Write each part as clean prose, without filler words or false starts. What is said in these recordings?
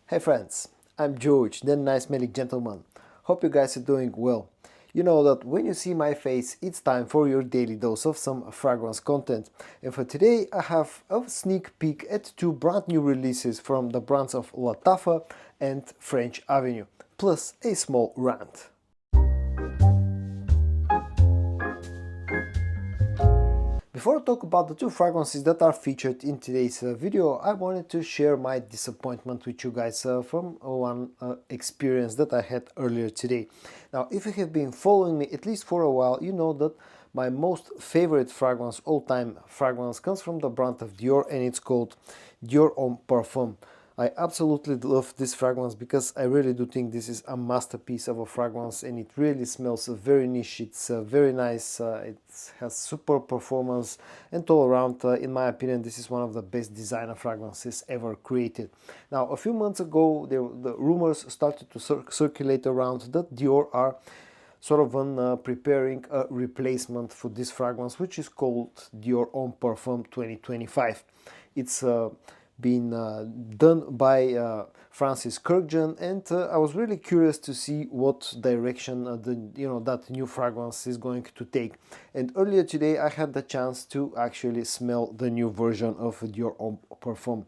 Hey friends, I'm George, the nice smelling gentleman. Hope you guys are doing well. You know that when you see my face, it's time for your daily dose of some fragrance content. And for today, I have a sneak peek at two brand new releases from the brands of Lattafa and French Avenue, plus a small rant. Before I talk about the two fragrances that are featured in today's video, I wanted to share my disappointment with you guys from one experience that I had earlier today. Now, if you have been following me at least for a while, you know that my most favorite fragrance, all-time fragrance, comes from the brand of Dior, and it's called Dior Homme Parfum. I absolutely love this fragrance because I really do think this is a masterpiece of a fragrance, and it really smells very niche. It's very nice, it has super performance, and all around, in my opinion, this is one of the best designer fragrances ever created. Now, a few months ago, the rumors started to circulate around that Dior are sort of preparing a replacement for this fragrance, which is called Dior Homme Parfum 2025. It's been done by Francis Kurkdjian, and I was really curious to see what direction that new fragrance is going to take. And earlier today I had the chance to actually smell the new version of Dior Homme Parfum,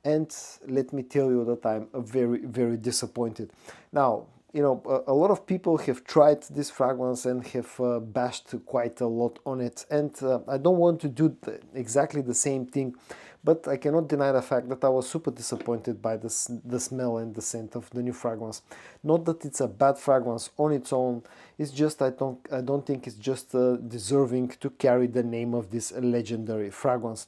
and let me tell you that I'm very disappointed. Now, you know, a lot of people have tried this fragrance and have bashed quite a lot on it, and I don't want to do exactly the same thing, but I cannot deny the fact that I was super disappointed by the smell and the scent of the new fragrance. Not that it's a bad fragrance on its own, it's just I don't think it's just deserving to carry the name of this legendary fragrance.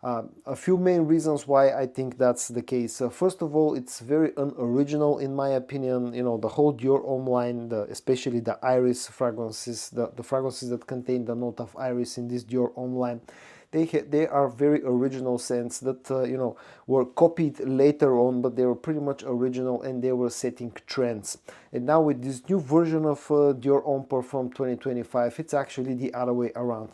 A few main reasons why I think that's the case. First of all, it's very unoriginal in my opinion. You know, the whole Dior Homme line, especially the iris fragrances, the fragrances that contain the note of iris in this Dior Homme line, they are very original scents that were copied later on, but they were pretty much original and they were setting trends. And now with this new version of Dior Homme Parfum 2025, it's actually the other way around.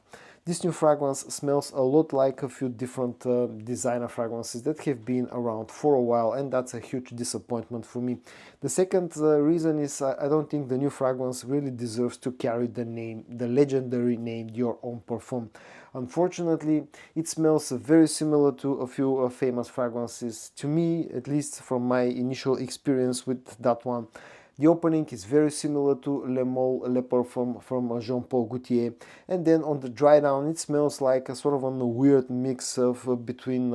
This new fragrance smells a lot like a few different designer fragrances that have been around for a while, and that's a huge disappointment for me. The second reason is I don't think the new fragrance really deserves to carry the name, the legendary name Dior Homme Parfum. Unfortunately, it smells very similar to a few famous fragrances. To me, at least from my initial experience with that one, the opening is very similar to Le Mole Le Parfum from Jean-Paul Gaultier, and then on the dry down it smells like a sort of a weird mix of between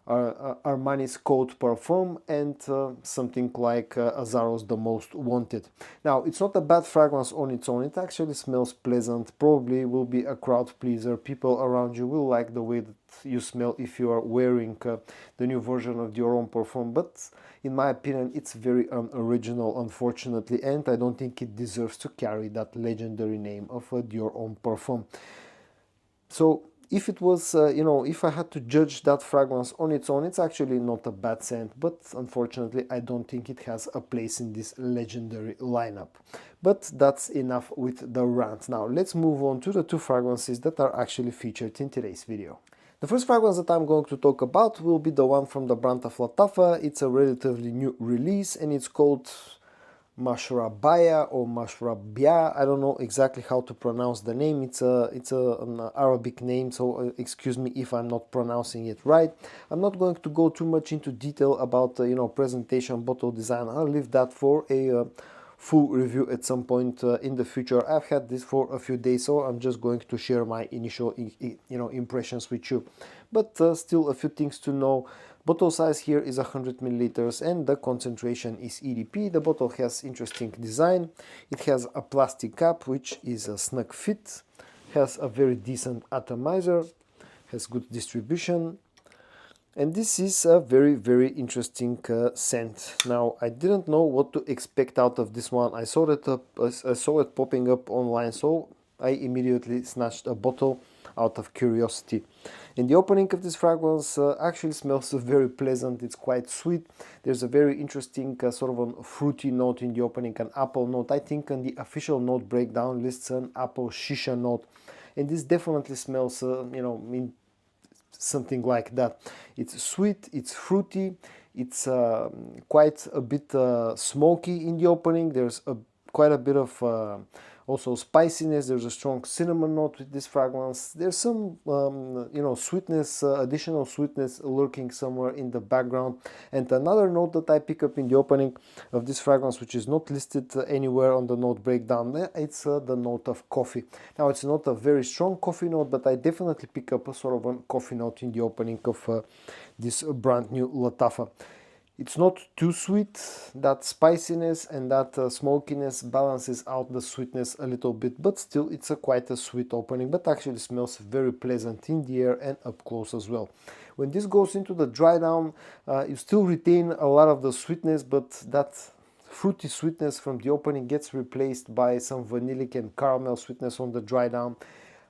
Armani's Côte Parfum and something like Azzaro's The Most Wanted. Now, it's not a bad fragrance on its own, it actually smells pleasant, probably will be a crowd pleaser, people around you will like the way that you smell if you are wearing the new version of Dior Homme Parfum, but in my opinion it's very unoriginal, unfortunately, and I don't think it deserves to carry that legendary name of Dior Homme Parfum. So if it was, if I had to judge that fragrance on its own, it's actually not a bad scent, but unfortunately I don't think it has a place in this legendary lineup. But that's enough with the rant. Now let's move on to the two fragrances that are actually featured in today's video. The first fragrance that I'm going to talk about will be the one from the brand of Lattafa. It's a relatively new release and it's called Mashrabya or Mashrabya. I don't know exactly how to pronounce the name. It's an Arabic name, so excuse me if I'm not pronouncing it right. I'm not going to go too much into detail about presentation, bottle design. I'll leave that for a full review at some point in the future. I've had this for a few days, so I'm just going to share my initial impressions with you. But still a few things to know. Bottle size here is 100 milliliters and the concentration is EDP. The bottle has interesting design. It has a plastic cap which is a snug fit, has a very decent atomizer, has good distribution, and this is a very interesting scent. Now, I didn't know what to expect out of this one. I saw it popping up online, so I immediately snatched a bottle out of curiosity. And the opening of this fragrance actually smells very pleasant. It's quite sweet. There's a very interesting sort of a fruity note in the opening, an apple note. I think on the official note breakdown lists an apple shisha note, and this definitely smells something like that. It's sweet, it's fruity, It's quite a bit smoky in the opening. There's quite a bit of also spiciness. There's a strong cinnamon note with this fragrance. There's some sweetness, additional sweetness lurking somewhere in the background. And another note that I pick up in the opening of this fragrance, which is not listed anywhere on the note breakdown, it's the note of coffee. Now, it's not a very strong coffee note, but I definitely pick up a sort of a coffee note in the opening of this brand new Lattafa. It's not too sweet. That spiciness and that smokiness balances out the sweetness a little bit, but still it's quite a sweet opening, but actually smells very pleasant in the air and up close as well. When this goes into the dry down, you still retain a lot of the sweetness, but that fruity sweetness from the opening gets replaced by some vanillic and caramel sweetness on the dry down.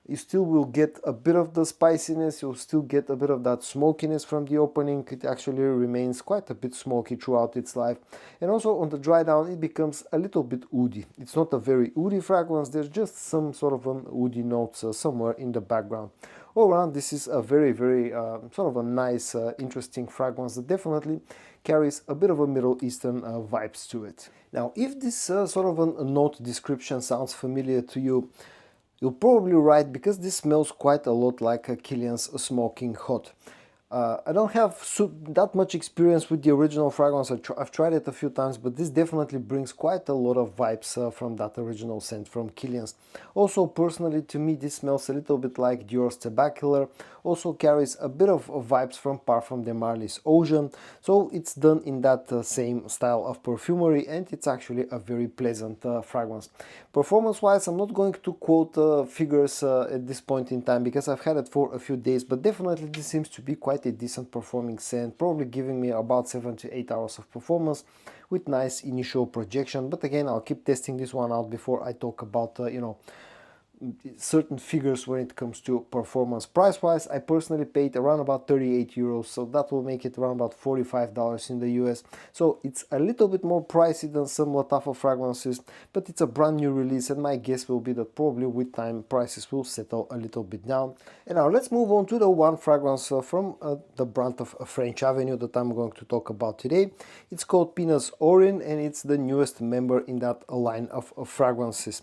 You still will get a bit of the spiciness, you'll still get a bit of that smokiness from the opening. It actually remains quite a bit smoky throughout its life. And also on the dry down, it becomes a little bit woody. It's not a very woody fragrance, there's just some sort of an woody notes somewhere in the background. All around, this is a very, very sort of a nice, interesting fragrance that definitely carries a bit of a Middle Eastern vibes to it. Now, if this sort of a note description sounds familiar to you, you're probably right, because this smells quite a lot like a Kilian's Smoking Hot. I don't have that much experience with the original fragrance. I've tried it a few times, but this definitely brings quite a lot of vibes from that original scent from Kilian's. Also, personally, to me, this smells a little bit like Dior's Tabacular. Also carries a bit of vibes from Parfum de Marly's Ocean. So it's done in that same style of perfumery, and it's actually a very pleasant fragrance. Performance-wise, I'm not going to quote figures at this point in time, because I've had it for a few days, but definitely this seems to be quite a decent performing scent, probably giving me about 7 to 8 hours of performance with nice initial projection. But again, I'll keep testing this one out before I talk about certain figures when it comes to performance. Price wise, I personally paid around about 38 euros, so that will make it around about $45 in the US. So it's a little bit more pricey than some Lattafa fragrances, but it's a brand new release, and my guess will be that probably with time prices will settle a little bit down. And now let's move on to the one fragrance from the brand of French Avenue that I'm going to talk about today. It's called Pinnace Orin, and it's the newest member in that line of fragrances.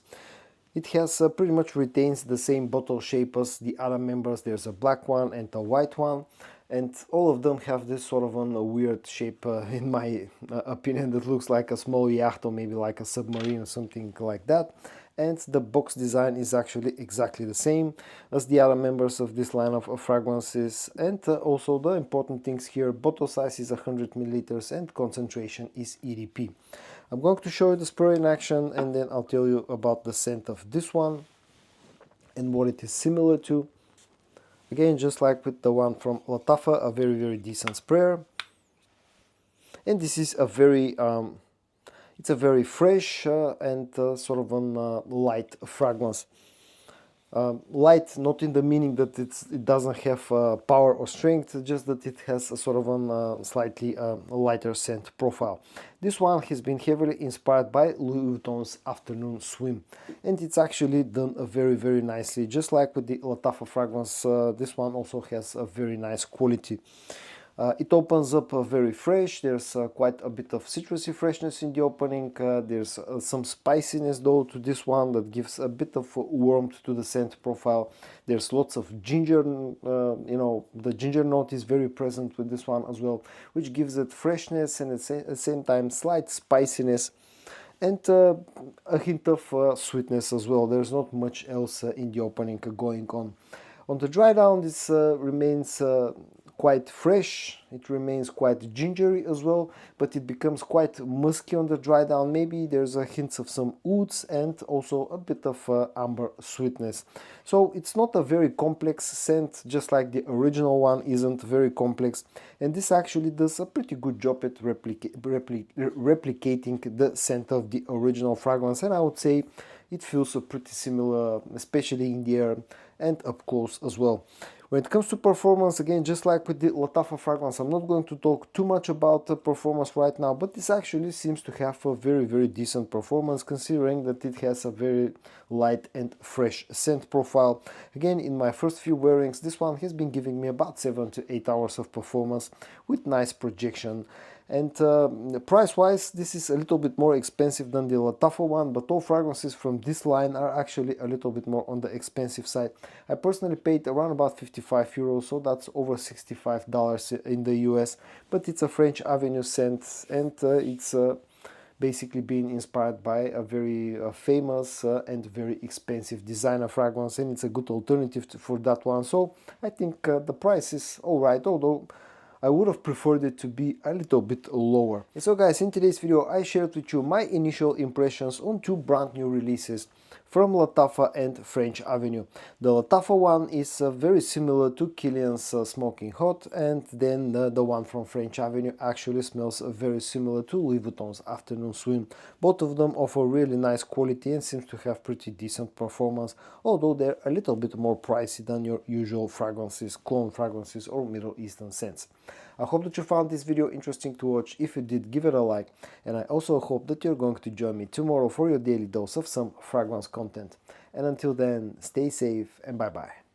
It has pretty much retains the same bottle shape as the other members. There's a black one and a white one, and all of them have this sort of a weird shape, in my opinion, that looks like a small yacht or maybe like a submarine or something like that. And the box design is actually exactly the same as the other members of this line of fragrances. And also the important things here: bottle size is 100 milliliters and concentration is EDP. I'm going to show you the spray in action, and then I'll tell you about the scent of this one and what it is similar to. Again, just like with the one from Lattafa, a very, very decent sprayer. And this is a very it's a very fresh and sort of a light fragrance. Light, not in the meaning that it doesn't have power or strength, just that it has a sort of a slightly lighter scent profile. This one has been heavily inspired by Louis Vuitton's Afternoon Swim, and it's actually done very, very nicely. Just like with the Lattafa fragrance, this one also has a very nice quality. It opens up very fresh. There's quite a bit of citrusy freshness in the opening. There's some spiciness though to this one that gives a bit of warmth to the scent profile. There's lots of ginger, the ginger note is very present with this one as well, which gives it freshness and at the same time slight spiciness, and a hint of sweetness as well. There's not much else in the opening going on. On the dry down, this remains quite fresh, it remains quite gingery as well, but it becomes quite musky on the dry down. Maybe there's a hint of some woods and also a bit of amber sweetness. So it's not a very complex scent, just like the original one isn't very complex, and this actually does a pretty good job at replicating the scent of the original fragrance, and I would say it feels pretty similar, especially in the air and up close as well. When it comes to performance, again, just like with the Lattafa fragrance, I'm not going to talk too much about the performance right now, but this actually seems to have a very decent performance, considering that it has a very light and fresh scent profile. Again, in my first few wearings, this one has been giving me about 7 to 8 hours of performance with nice projection. And price-wise, this is a little bit more expensive than the Lattafa one, but all fragrances from this line are actually a little bit more on the expensive side. I personally paid around about 55 euros, so that's over $65 in the US, but it's a French Avenue scent, and it's basically being inspired by a very famous and very expensive designer fragrance, and it's a good alternative for that one. So I think the price is alright, although I would have preferred it to be a little bit lower. And so guys, in today's video I shared with you my initial impressions on two brand new releases from Lattafa and French Avenue. The Lattafa one is very similar to Kilian's Smoking Hot, and then the one from French Avenue actually smells very similar to Louis Vuitton's Afternoon Swim. Both of them offer really nice quality and seems to have pretty decent performance, although they're a little bit more pricey than your usual fragrances, cologne fragrances or Middle Eastern scents. I hope that you found this video interesting to watch. If you did, give it a like, and I also hope that you're going to join me tomorrow for your daily dose of some fragrance content. And until then, stay safe and bye bye.